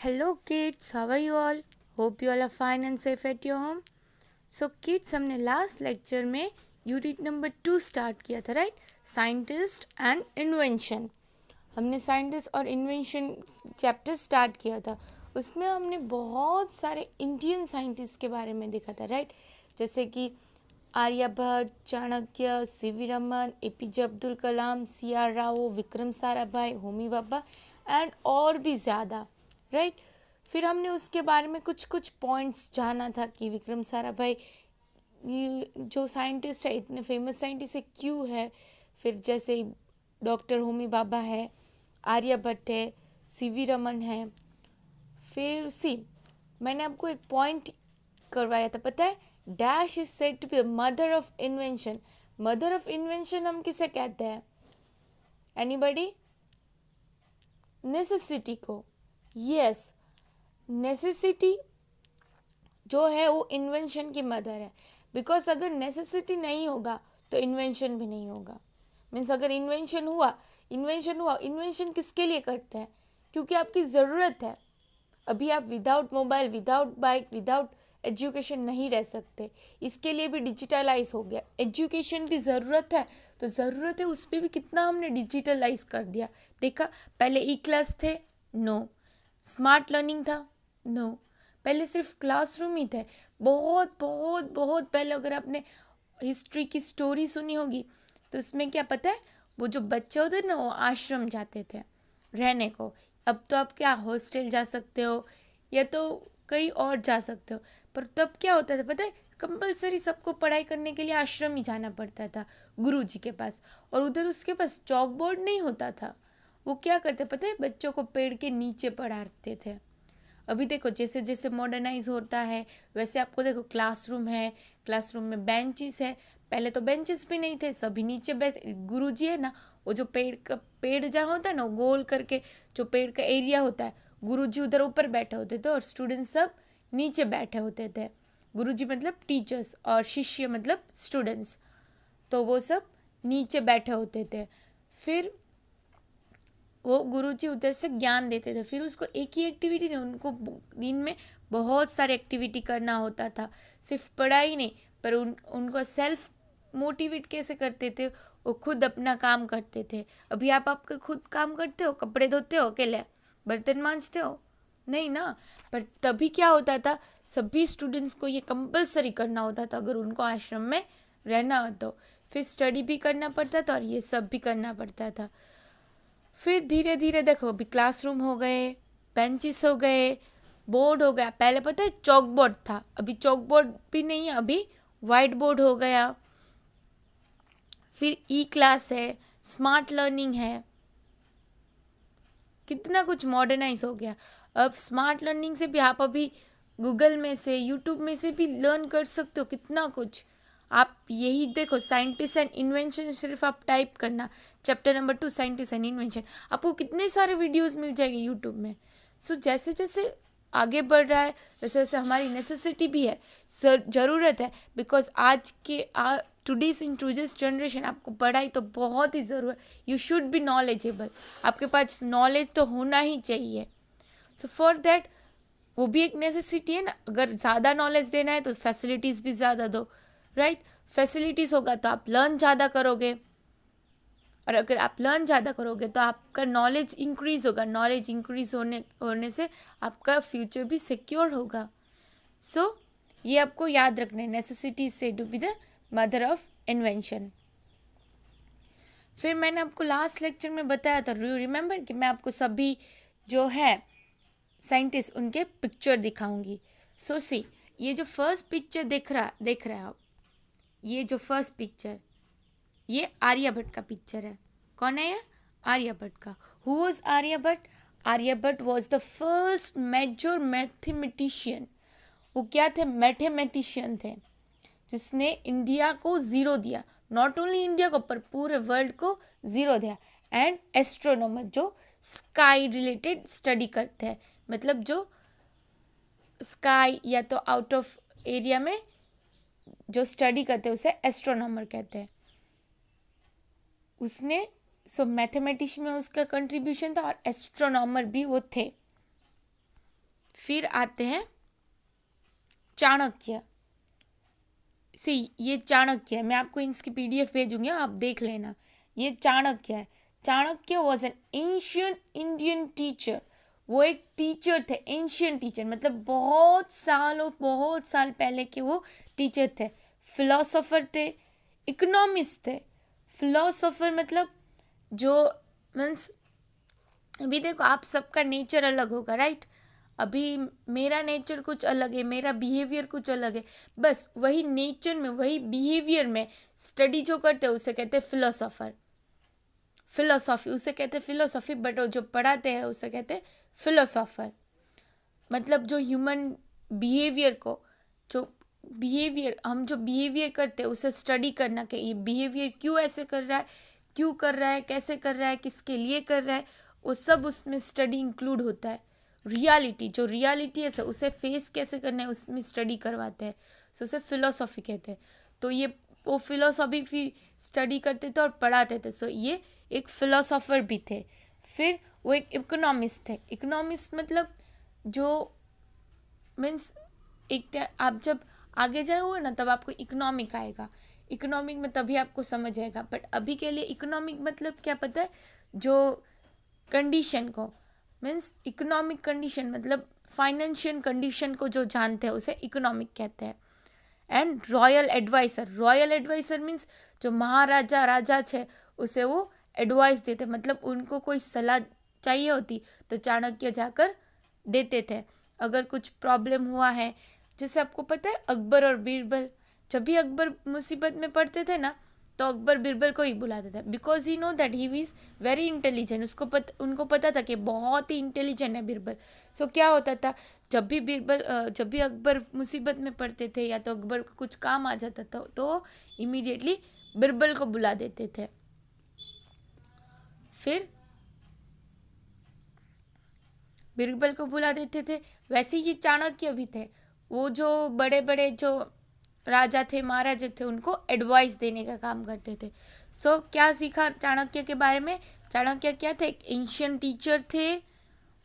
Hello kids, how are you all? Hope you all are fine and safe at your home. So kids, हमने last lecture में unit number 2 start किया था, right? Scientist and invention. हमने scientist और invention chapter start किया था। उसमें हमने बहुत सारे इंडियन साइंटिस्ट के बारे में देखा था, राइट? जैसे कि Aryabhata, Chanakya, CV Raman, APJ Abdul Kalam, CR Rao, Vikram Sarabhai, Homi Bhabha and और भी ज़्यादा, राइट? फिर हमने उसके बारे में कुछ कुछ पॉइंट्स जाना था कि विक्रम साराभाई जो साइंटिस्ट है, इतने फेमस साइंटिस्ट है क्यों है। फिर जैसे डॉक्टर होमी भाभा है, आर्यभट्ट है, सीवी रमन है। फिर मैंने आपको एक पॉइंट करवाया था, पता है? Dash is said to be the mother of invention. Mother of invention हम किसे कहते हैं? एनीबॉडी? नेसेसिटी को। यस, नेसेसिटी जो है वो इन्वेंशन की मदर है। बिकॉज अगर नेसेसिटी नहीं होगा तो इन्वेंशन भी नहीं होगा। मीन्स अगर इन्वेंशन हुआ, इन्वेंशन किसके लिए करते हैं? क्योंकि आपकी ज़रूरत है। अभी आप without mobile, without bike, without education नहीं रह सकते। इसके लिए भी डिजिटलाइज हो गया। एजुकेशन की ज़रूरत है, तो ज़रूरत है उस पर भी कितना हमने डिजिटलाइज कर दिया। देखा, पहले ई क्लास थे, नो। स्मार्ट लर्निंग था, नो। पहले सिर्फ क्लासरूम ही थे। बहुत बहुत बहुत पहले अगर आपने हिस्ट्री की स्टोरी सुनी होगी तो उसमें क्या पता है, वो जो बच्चे होते ना वो आश्रम जाते थे रहने को। अब तो आप क्या हॉस्टल जा सकते हो या तो कहीं और जा सकते हो, पर तब क्या होता था पता है? कंपलसरी सबको पढ़ाई करने के लिए आश्रम ही जाना पड़ता था, गुरुजी के पास। और उधर उसके पास चॉक बोर्ड नहीं होता था। वो क्या करते पता है? बच्चों को पेड़ के नीचे पढ़ाते थे। अभी देखो जैसे जैसे मॉडर्नाइज होता है वैसे आपको देखो क्लासरूम है, क्लासरूम में बेंचेस है। पहले तो बेंचेस भी नहीं थे, सभी नीचे बैठ। गुरुजी है ना, वो जो पेड़ जहाँ होता है ना, वो गोल करके जो पेड़ का एरिया होता है, गुरुजी उधर ऊपर बैठे होते थे और स्टूडेंट्स सब नीचे बैठे होते थे। गुरुजी मतलब टीचर्स और शिष्य मतलब स्टूडेंट्स, तो वो सब नीचे बैठे होते थे। फिर वो गुरुजी उधर से ज्ञान देते थे। फिर उसको एक ही एक्टिविटी नहीं, उनको दिन में बहुत सारे एक्टिविटी करना होता था। सिर्फ पढ़ाई नहीं, पर उनको सेल्फ मोटिवेट कैसे करते थे, वो खुद अपना काम करते थे। अभी आप आपका खुद काम करते हो? कपड़े धोते हो अकेले? बर्तन मांजते हो? नहीं ना। पर तभी क्या होता था, सभी स्टूडेंट्स को ये कंपलसरी करना होता था अगर उनको आश्रम में रहना हो तो। फिर स्टडी भी करना पड़ता था और ये सब भी करना पड़ता था। फिर धीरे धीरे देखो, अभी क्लासरूम हो गए, बेंचेस हो गए, बोर्ड हो गया। पहले पता है चॉक बोर्ड था, अभी चॉक बोर्ड भी नहीं है, अभी वाइट बोर्ड हो गया। फिर ई क्लास है, स्मार्ट लर्निंग है, कितना कुछ मॉडर्नाइज हो गया। अब स्मार्ट लर्निंग से भी आप अभी गूगल में से, यूट्यूब में से भी लर्न कर सकते हो कितना कुछ। आप यही देखो, साइंटिस्ट एंड इन्वेंशन सिर्फ आप टाइप करना, chapter number 2 scientist and invention, आपको कितने सारे वीडियोस मिल जाएंगे यूट्यूब में। सो जैसे जैसे आगे बढ़ रहा है वैसे वैसे हमारी नेसेसिटी भी है, ज़रूरत है। बिकॉज आज के टूडेज जनरेशन आपको पढ़ाई तो बहुत ही ज़रूरत। यू शुड बी नॉलेजेबल, आपके पास नॉलेज तो होना ही चाहिए। सो फॉर दैट वो भी एक नेसेसिटी है ना। अगर ज़्यादा नॉलेज देना है तो फैसिलिटीज़ भी ज़्यादा दो, राइट? फैसिलिटीज़ होगा तो आप लर्न ज़्यादा करोगे, और अगर आप लर्न ज़्यादा करोगे तो आपका नॉलेज इंक्रीज़ होगा। नॉलेज इंक्रीज़ होने से आपका फ्यूचर भी सिक्योर होगा। सो ये आपको याद रखना है, नेसेसिटी से to be the mother of invention. फिर मैंने आपको लास्ट लेक्चर में बताया था, यू रिमेंबर, कि मैं आपको सभी जो है साइंटिस्ट उनके पिक्चर दिखाऊंगी। सो ये जो फर्स्ट पिक्चर देख रहे हैं आप, ये जो फर्स्ट पिक्चर, ये आर्यभट्ट का पिक्चर है। कौन है ये? आर्यभट्ट का। Who was Aryabhata? Aryabhata was the first major mathematician. वो क्या थे? मैथमेटिशियन थे, जिसने इंडिया को ज़ीरो दिया। नॉट ओनली इंडिया को पर पूरे वर्ल्ड को ज़ीरो दिया। एंड एस्ट्रोनॉमर, जो स्काई रिलेटेड स्टडी करते हैं, मतलब जो स्काई या तो आउट ऑफ एरिया में जो स्टडी करते हैं उसे एस्ट्रोनॉमर कहते हैं। उसने मैथमेटिक्स में उसका कंट्रीब्यूशन था और एस्ट्रोनॉमर भी वो थे। फिर आते हैं चाणक्य। सी ये चाणक्य है, मैं आपको इसकी पीडीएफ भेजूंगी, आप देख लेना। ये चाणक्य है। Chanakya was an ancient Indian teacher. वो एक टीचर थे, एंशियंट टीचर मतलब बहुत साल पहले के वो टीचर थे। फिलोसोफर थे, इकोनॉमिस्ट थे। फिलोसोफर मतलब जो मीन्स, अभी देखो आप सबका नेचर अलग होगा, राइट। अभी मेरा नेचर कुछ अलग है, मेरा बिहेवियर कुछ अलग है, बस वही नेचर में, वही बिहेवियर में स्टडी जो करते हैं उसे कहते हैं फिलोसोफर। फिलोसॉफी उसे कहते हैं फिलोसॉफी, बट जो पढ़ाते हैं उसे कहते हैं फिलोसोफर। मतलब जो ह्यूमन बिहेवियर को, जो बिहेवियर हम जो बिहेवियर करते हैं उसे स्टडी करना कि ये बिहेवियर क्यों ऐसे कर रहा है, क्यों कर रहा है, कैसे कर रहा है, किसके लिए कर रहा है, वो सब उसमें स्टडी इंक्लूड होता है। रियलिटी, जो रियलिटी है उसे फेस कैसे करना है उसमें स्टडी करवाते हैं, सो उसे फिलोसॉफी कहते हैं। तो ये वो फिलोसॉफी भी स्टडी करते थे और पढ़ाते थे, सो ये एक फिलोसोफर भी थे। फिर वो एक इकोनॉमिस्ट थे। इकोनॉमिस्ट मतलब जो मीन्स एक आप जब आगे जाओगे ना तब आपको इकोनॉमिक आएगा, इकोनॉमिक में तभी आपको समझ आएगा, बट अभी के लिए इकोनॉमिक मतलब क्या पता है, जो कंडीशन को मीन्स इकोनॉमिक कंडीशन मतलब फाइनेंशियल कंडीशन को जो जानते हैं उसे इकोनॉमिक कहते हैं। And royal adviser, royal adviser means जो महाराजा राजा है उसे वो एडवाइस देते, मतलब उनको कोई सलाह चाहिए होती तो चाणक्य जाकर देते थे। अगर कुछ प्रॉब्लम हुआ है, जैसे आपको पता है अकबर और बीरबल, जब भी अकबर मुसीबत में पड़ते थे ना तो अकबर बीरबल को ही बुलाते थे, because he know that he is very intelligent. उनको पता था कि बहुत ही इंटेलिजेंट है बीरबल। सो क्या होता था, जब भी अकबर मुसीबत में पड़ते थे या तो अकबर को कुछ काम आ जाता था तो इमीडिएटली बीरबल को बुला देते थे। फिर बीरबल को बुला देते थे। वैसे ही चाणक्य भी थे, वो जो बड़े बड़े जो राजा थे, महाराजा थे, उनको एडवाइस देने का काम करते थे। सो क्या सीखा चाणक्य के बारे में, चाणक्य क्या थे, एक एंशियंट टीचर थे,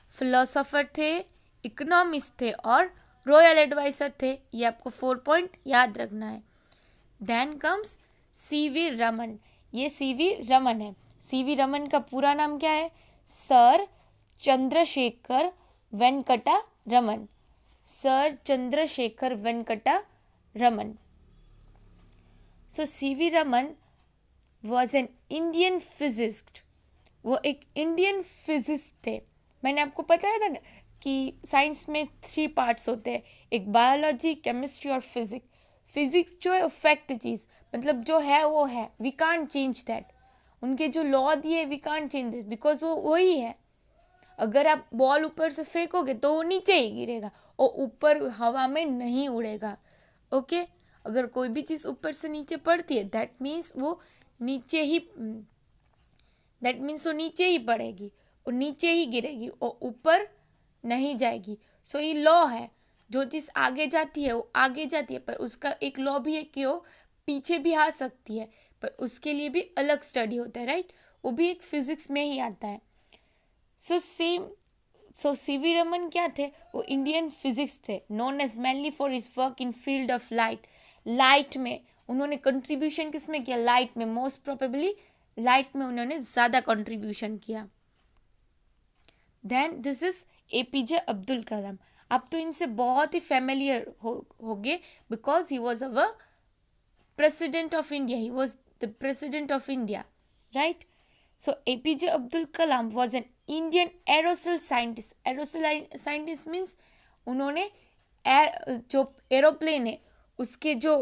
फिलोसोफर थे, इकोनॉमिस्ट थे और रॉयल एडवाइसर थे। ये आपको 4 पॉइंट याद रखना है। Then comes CV Raman. ये सीवी रमन है। सीवी रमन का पूरा नाम क्या है, sir Chandrashekhar Venkata Raman. Sir Chandrashekhar Venkata Raman. So CV Raman was an Indian physicist. वो एक इंडियन फिजिस्ट थे। मैंने आपको बताया था ना कि साइंस में 3 पार्ट्स होते हैं, एक बायोलॉजी, केमिस्ट्री और फिजिक्स। फिजिक्स जो है फैक्ट चीज़, मतलब जो है वो है, वी कांट चेंज दैट। उनके जो लॉ दिए we can't change this, because वो वही है। अगर आप बॉल ऊपर से फेंकोगे तो वो नीचे ही गिरेगा और ऊपर हवा में नहीं उड़ेगा। ओके, अगर कोई भी चीज़ ऊपर से नीचे पड़ती है दैट मीन्स वो नीचे ही पड़ेगी और नीचे ही गिरेगी और ऊपर नहीं जाएगी। सो ये लॉ है, जो चीज़ आगे जाती है वो आगे जाती है, पर उसका एक लॉ भी है कि वो पीछे भी आ सकती है, पर उसके लिए भी अलग स्टडी होता है, राइट। वो भी एक फिजिक्स में ही आता है। सो सीवी रमन क्या थे, वो इंडियन फिजिक्स थे, known as mainly for his work in field of light. Light में उन्होंने कंट्रीब्यूशन किस में किया, लाइट में, मोस्ट प्रोबेबली लाइट में उन्होंने ज़्यादा कंट्रीब्यूशन किया। Then this is APJ Abdul Kalam. आप तो इनसे बहुत ही फेमिलियर होगे because he was our president of India, he was the president of India, right. So APJ Abdul Kalam was an Indian aerospace scientist. Aerospace scientist means उन्होंने जो एरोप्लेन है उसके जो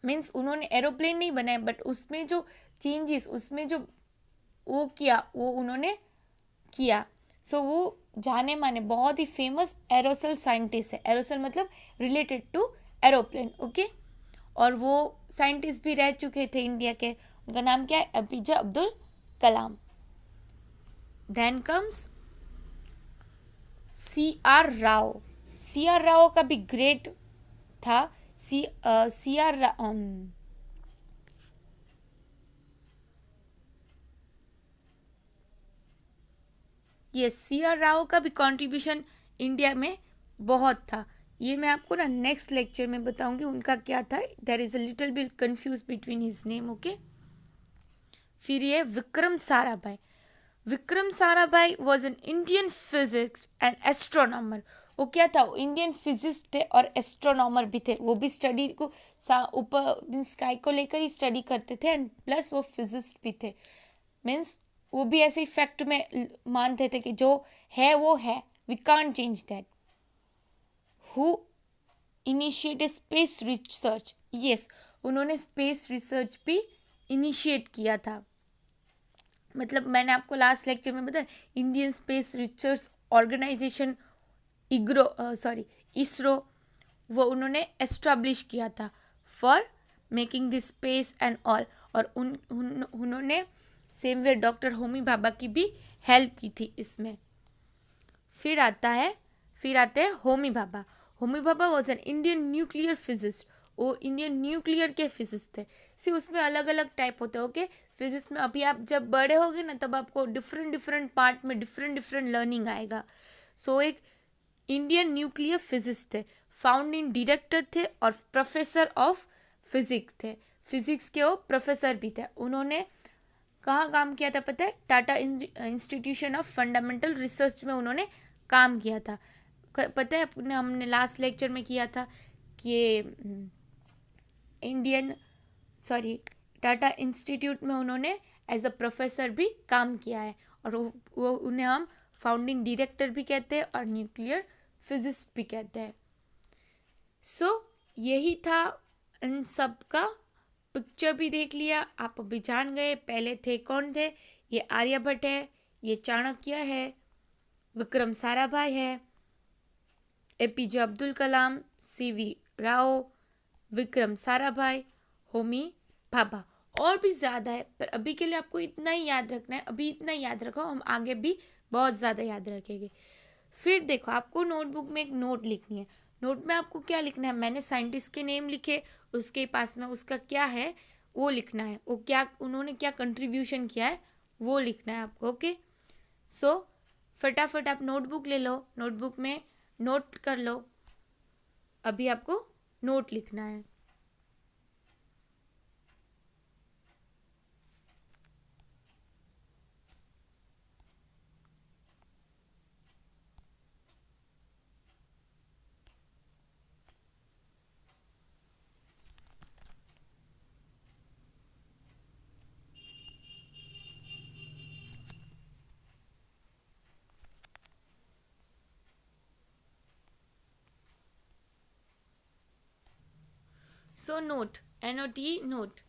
मीन्स उन्होंने एरोप्लेन नहीं बनाए, बट उसमें जो चेंजेस, उसमें जो वो किया वो उन्होंने किया। सो वो जाने माने बहुत ही फेमस एरोसेल साइंटिस्ट है। एरोसेल मतलब रिलेटेड टू एरोप्लेन, ओके। और वो साइंटिस्ट भी रह चुके थे इंडिया के। उनका नाम क्या है, APJ Abdul Kalam. Then comes CR Rao. CR Rao का भी ग्रेट था। CR राव का भी कंट्रीब्यूशन इंडिया में बहुत था। ये मैं आपको ना नेक्स्ट लेक्चर में बताऊंगी उनका क्या था। There is a little bit confuse between his name, okay. फिर ये Vikram Sarabhai. Vikram Sarabhai was an Indian physics and astronomer. वो क्या था, वो इंडियन फिजिक्स थे और एस्ट्रोनॉमर भी थे। वो भी स्टडी को ऊपर स्काई को लेकर ही स्टडी करते थे एंड प्लस वो फिजिस्ट भी थे। मीन्स वो भी ऐसे फैक्ट में मानते थे कि जो है वो है, we can't change that. Who initiated space research, yes, उन्होंने स्पेस रिसर्च भी इनिशिएट किया था। मतलब मैंने आपको लास्ट लेक्चर में बताया, Indian space research organisation ISRO, वो उन्होंने एस्टैब्लिश किया था for making this space and all. और उन्होंने same way doctor Homi Bhabha की भी हेल्प की थी इसमें। फिर आते हैं Homi Bhabha. Homi Bhabha was an Indian nuclear physicist. वो इंडियन न्यूक्लियर के फिजिस्ट थे। सी उसमें अलग अलग टाइप होते हैं, ओके। फिजिक्स में अभी आप जब बड़े होगे ना, तब आपको डिफरेंट डिफरेंट पार्ट में डिफरेंट डिफरेंट लर्निंग आएगा। सो एक इंडियन न्यूक्लियर फिजिस्ट थे, फाउंडिंग डायरेक्टर थे और प्रोफेसर ऑफ फिजिक्स थे। फिजिक्स के वो प्रोफेसर भी थे। उन्होंने कहाँ काम किया था पता है? Tata institution of fundamental research में उन्होंने काम किया था। पता है अपने, हमने लास्ट लेक्चर में किया था कि टाटा इंस्टीट्यूट में उन्होंने एज अ प्रोफेसर भी काम किया है। और वो उन्हें हम फाउंडिंग डायरेक्टर भी कहते हैं और न्यूक्लियर फिजिस्ट भी कहते हैं। सो यही था इन सब का। पिक्चर भी देख लिया, आप अभी जान गए पहले थे कौन थे। ये आर्यभट्ट है, ये चाणक्य है, विक्रम साराभाई है, एपीजे अब्दुल कलाम, सीवी राव, विक्रम साराभाई, होमी भाभा। और भी ज़्यादा है, पर अभी के लिए आपको इतना ही याद रखना है। अभी इतना ही याद रखो, हम आगे भी बहुत ज़्यादा याद रखेंगे। फिर देखो, आपको नोटबुक में एक नोट लिखनी है। नोट में आपको क्या लिखना है? मैंने साइंटिस्ट के नेम लिखे, उसके पास में उसका क्या है वो लिखना है, वो क्या उन्होंने क्या कंट्रीब्यूशन किया है वो लिखना है आपको, ओके। सो फटाफट आप नोटबुक ले लो, नोटबुक में नोट कर लो। अभी आपको नोट लिखना है। So note, NOT note,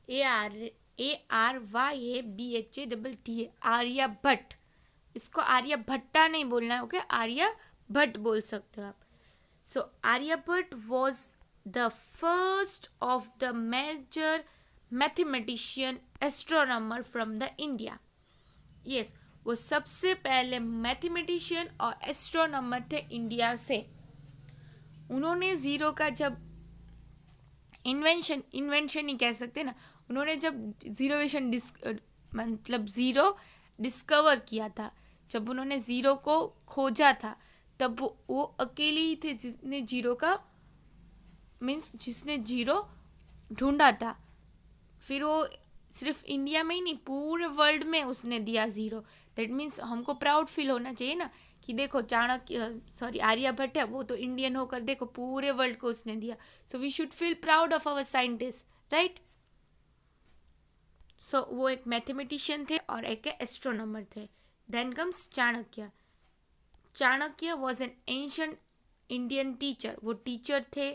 ARYABHATT, Aryabhatt. इसको आर्यभट्टा नहीं बोलना है, ओके, आर्यभट्ट बोल सकते हो आप। So Aryabhatt was the first of the major mathematician astronomer from the India. Yes, वो सबसे पहले मैथमेटिशियन और एस्ट्रोनॉमर थे इंडिया से। उन्होंने ज़ीरो का जब इन्वेंशन ही कह सकते ना, उन्होंने जब मतलब ज़ीरो डिस्कवर किया था, जब उन्होंने ज़ीरो को खोजा था, तब वो अकेले ही थे जिसने ज़ीरो का जिसने ज़ीरो ढूंढा था। फिर वो सिर्फ इंडिया में ही नहीं, पूरे वर्ल्ड में उसने दिया ज़ीरो। दैट मीन्स हमको प्राउड फील होना चाहिए ना कि देखो आर्यभट्ट है, वो तो इंडियन होकर देखो पूरे वर्ल्ड को उसने दिया। So we should feel proud of our scientist, right. So वो एक मैथमेटिशियन थे और एक एस्ट्रोनॉमर थे। Then comes Chanakya. Chanakya was an ancient Indian teacher. वो टीचर थे,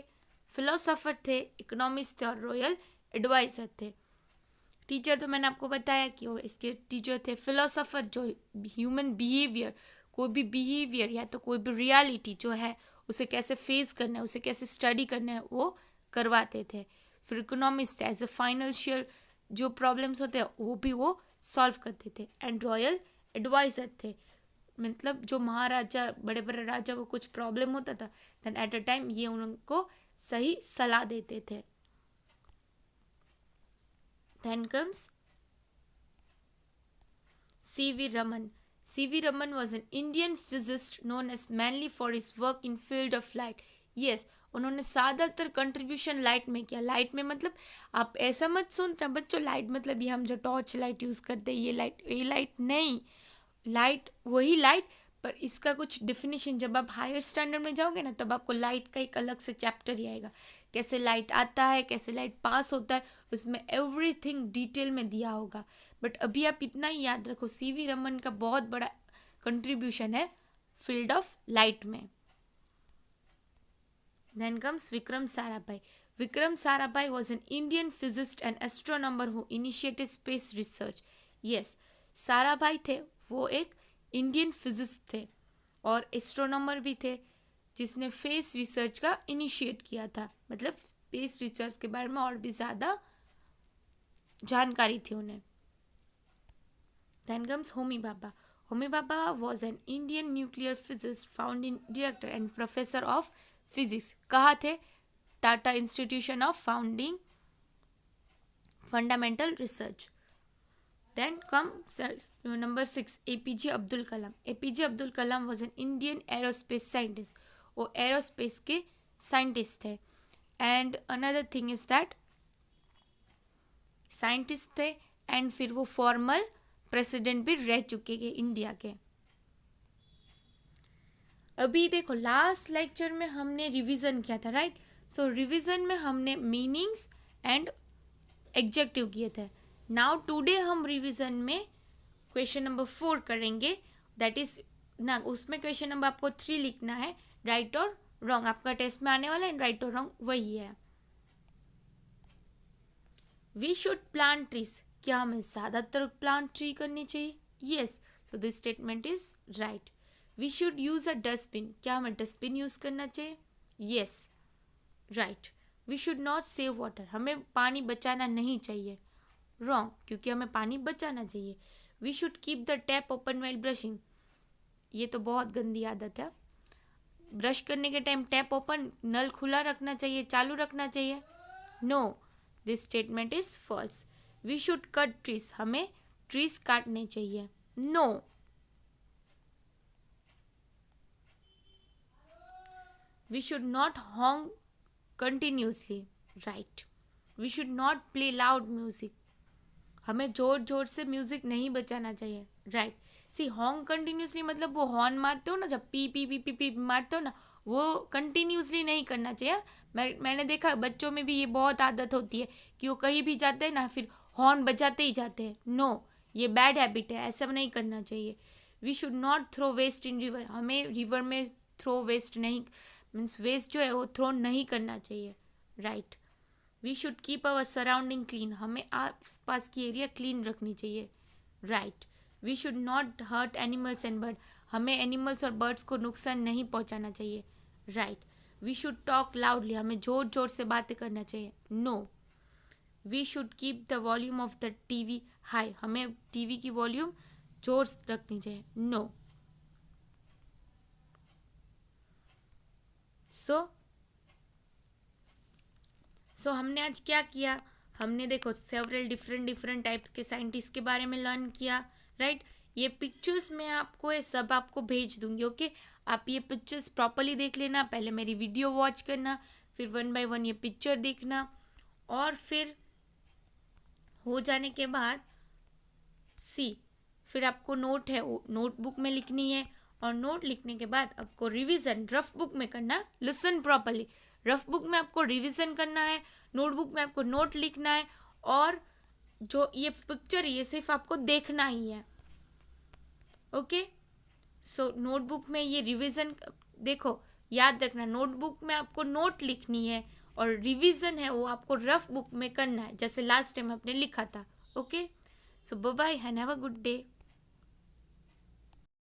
फिलोसोफर थे, इकोनॉमिस्ट थे और रॉयल एडवाइजर थे। टीचर तो मैंने आपको बताया कि वो इसके टीचर थे। फिलोसोफर जो ह्यूमन बिहेवियर, कोई भी बिहेवियर या तो कोई भी रियलिटी जो है उसे कैसे फेस करना है, उसे कैसे स्टडी करना है, वो करवाते थे। फिर इकोनॉमिस्ट थे, एज ए फाइनेंशियल जो प्रॉब्लम्स होते हैं वो भी वो सॉल्व करते थे। एंड रॉयल एडवाइजर थे, मतलब जो महाराजा बड़े बड़े राजा को कुछ प्रॉब्लम होता था, देन एट अ टाइम ये उनको सही सलाह देते थे। Then comes C.V. Raman. C.V. Raman was an Indian physicist known as mainly for his work in field of light. Yes, उन्होंने ज़्यादातर कंट्रीब्यूशन लाइट में किया. लाइट में मतलब आप ऐसा मत सुनना बच्चों, लाइट मतलब ये हम जो टॉर्च लाइट यूज़ करते हैं ये लाइट नहीं. लाइट वही लाइट, पर इसका कुछ डिफिनीशन जब आप हायर स्टैंडर्ड में जाओगे ना तब आपको लाइट का एक अलग से चैप्टर ही आएगा. कैसे लाइट आता है, कैसे लाइट पास होता है, उसमें एवरीथिंग डिटेल में दिया होगा. बट अभी आप इतना ही याद रखो, C.V. रमन का बहुत बड़ा कंट्रीब्यूशन है फील्ड ऑफ लाइट में. Then comes Vikram Sarabhai. Vikram Sarabhai was an Indian physicist and astronomer who initiated space research. Yes, Sarabhai थे, वो एक इंडियन फिजिस्ट थे और एस्ट्रोनॉमर भी थे जिसने स्पेस रिसर्च का इनिशिएट किया था. मतलब स्पेस रिसर्च के बारे में और भी ज़्यादा जानकारी थी उन्हें. Then comes Homi Bhabha. Homi Bhabha was an Indian nuclear physicist, founding director and professor of physics. कहाँ थे? Tata institution of founding fundamental research. Then comes number 6, APJ Abdul Kalam. APJ Abdul Kalam was an Indian aerospace scientist. वो aerospace के scientist थे. And another thing is that scientist थे and फिर वो formal president भी रह चुके हैं इंडिया के. अभी देखो लास्ट लेक्चर में हमने रिवीजन किया था, राइट. सो रिवीजन में हमने मीनिंग्स एंड एग्जेक्टिव किए थे. नाउ टुडे हम रिवीजन में क्वेश्चन नंबर 4 करेंगे. दैट इज ना, उसमें क्वेश्चन नंबर आपको 3 लिखना है, राइट और रॉन्ग. आपका टेस्ट में आने वाला है राइट और रॉन्ग वही है. We should plant trees. क्या हमें ज़्यादातर प्लांट ट्री करनी चाहिए? Yes, so this statement is right. We should use a dustbin. क्या हमें डस्टबिन यूज़ करना चाहिए? Yes, right. We should not save water. हमें पानी बचाना नहीं चाहिए. रॉन्ग, क्योंकि हमें पानी बचाना चाहिए. We should keep the tap open while brushing. ये तो बहुत गंदी आदत है. ब्रश करने के टाइम टैप ओपन, नल खुला रखना चाहिए, चालू रखना चाहिए? No, this statement is false. We should cut trees. हमें ट्रीज काटने चाहिए? No. We should not honk continuously. Right. We should not play loud music. हमें जोर जोर से म्यूजिक नहीं बजाना चाहिए. राइट. सी हॉन्ग कंटिन्यूसली मतलब वो हॉर्न मारते हो ना, जब P P P P P मारते हो ना, वो कंटिन्यूसली नहीं करना चाहिए. मैंने देखा बच्चों में भी ये बहुत आदत होती है कि वो कहीं भी जाते हैं ना फिर हॉर्न बजाते ही जाते हैं. नो, ये बैड हैबिट है, ऐसा नहीं करना चाहिए. We should not throw waste in river. हमें रिवर में थ्रो वेस्ट नहीं, मीन्स वेस्ट जो है वो थ्रो नहीं करना चाहिए. Right. We should keep our surrounding clean. हमें आस पास की एरिया क्लीन रखनी चाहिए. Right. We should not hurt animals and bird. हमें एनिमल्स और बर्ड्स को नुकसान नहीं पहुंचाना चाहिए. Right. We should talk loudly. हमें जोर जोर से बातें करना चाहिए. No. We should keep the volume of the TV high. हमें टीवी की वॉल्यूम जोर रखनी चाहिए. नो. सो हमने आज क्या किया? हमने देखो सेवरल डिफरेंट टाइप्स के साइंटिस्ट के बारे में लर्न किया. राइट. ये पिक्चर्स मैं आपको ये सब आपको भेज दूंगी. ओके, आप ये पिक्चर्स प्रॉपरली देख लेना. पहले मेरी वीडियो वॉच करना, फिर 1 बाय 1 ये पिक्चर देखना, और फिर हो जाने के बाद फिर आपको नोट है वो नोटबुक में लिखनी है. और नोट लिखने के बाद आपको रिवीजन रफ बुक में करना. Listen properly. रफ बुक में आपको रिवीजन करना है, नोटबुक में आपको नोट लिखना है, और जो ये पिक्चर ये सिर्फ आपको देखना ही है. ओके. सो नोटबुक में ये रिवीजन देखो, याद रखना नोटबुक में आपको नोट लिखनी है और रिवीजन है वो आपको रफ बुक में करना है, जैसे लास्ट टाइम आपने लिखा था. Okay. So bye bye and have a good day.